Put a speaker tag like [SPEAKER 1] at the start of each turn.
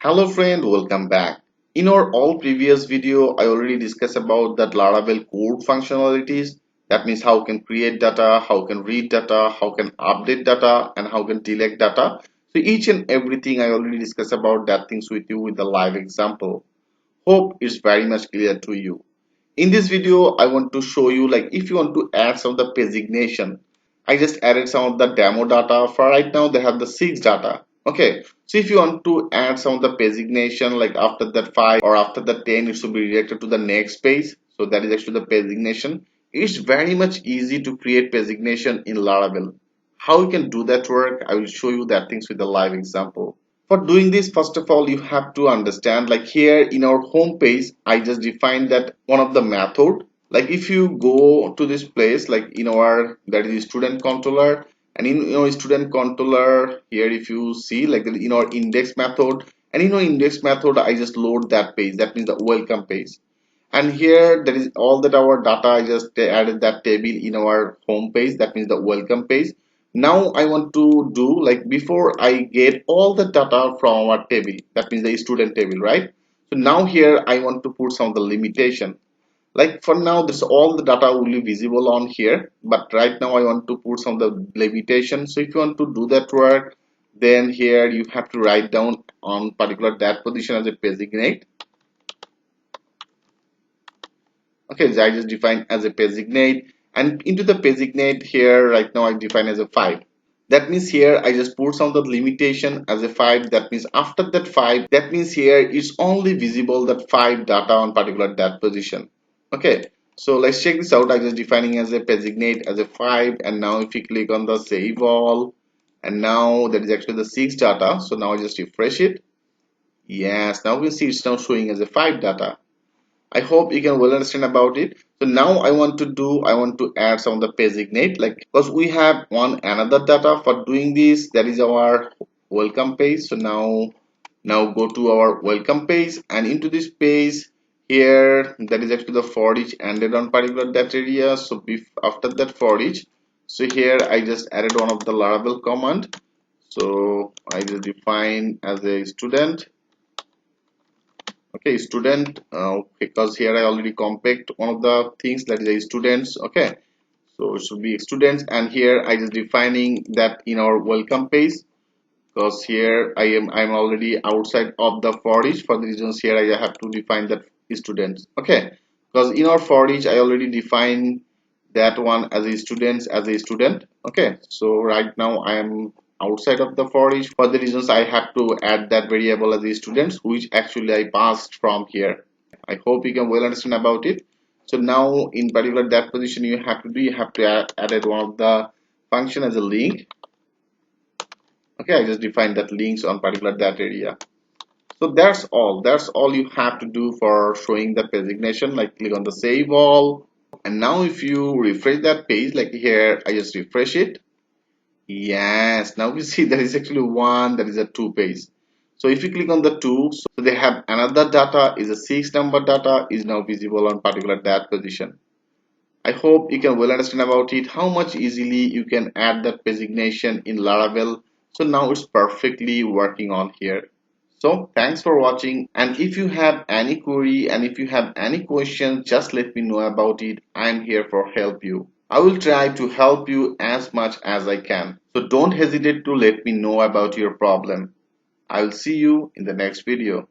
[SPEAKER 1] Hello friend, welcome back. In our all previous video, I already discussed about that Laravel code functionalities. That means how can create data, how can read data, how can update data, and how can delete data. So each and everything I already discussed about that things with you with the live example. Hope it's very much clear to you. In this video, I want to show you like if you want to add some of the pagination. I just added some of the demo data. For right now, they have the 6 data. Okay, so if you want to add some of the pagination, like after that 5 or after the 10, it should be redirected to the next page. So that is actually the pagination. It's very much easy to create pagination in Laravel. How you can do that work, I will show you that things with a live example. For doing this, first of all, you have to understand like here in our home page, I just defined that one of the method. Like if you go to this place, like in our that is student controller, and in your student controller here, if you see like in our index method, and in our index method, I just load that page. That means the welcome page. And here there is all that our data. I just added that table in our home page. That means the welcome page. Now I want to do like before I get all the data from our table, that means the student table, right? So now here I want to put some of the limitation. Like for now this all the data will be visible on here, but right now I want to put some of the limitation. So if you want to do that work, then here you have to write down on particular that position as a designate. Okay, so I just define as a designate, and into the designate here right now I define as a 5. That means here I just put some of the limitation as a 5. That means after that 5, that means here it's only visible that 5 data on particular that position. Okay, so let's check this out. I just defining as a designate as a 5, and now if you click on the save all, and now that is actually the 6 data. So now I just refresh it. Yes, now we see it's now showing as a 5 data. I hope you can well understand about it. So now I want to add some of the designate, like because we have one another data. For doing this, that is our welcome page. So now go to our welcome page, and into this page here that is actually the for each ended on particular that area. So after that for each, so here I just added one of the Laravel command. So I just define as a student. Okay, student, because here I already compact one of the things, that is a students. Okay, so it should be students, and here I just defining that in our welcome page, because here I'm already outside of the for each. For the reasons here I have to define that students. Okay, because in our for each I already define that one as a student. Okay, so right now I am outside of the for each. For the reasons I have to add that variable as a students, which actually I passed from here. I hope you can well understand about it. So now in particular that position you have to do, you have to add one of the function as a link. Okay, I just defined that links on particular that area. So that's all you have to do for showing the designation. Like click on the save all, and now if you refresh that page, like here I just refresh it. Yes, now we see there is actually one, that is a 2 page. So if you click on the 2, so they have another data is a 6 number data is now visible on particular that position. I hope you can well understand about it, how much easily you can add that designation in Laravel. So now it's perfectly working on here. So thanks for watching, and if you have any query and if you have any questions, just let me know about it. I'm here for help you. I will try to help you as much as I can. So don't hesitate to let me know about your problem. I will see you in the next video.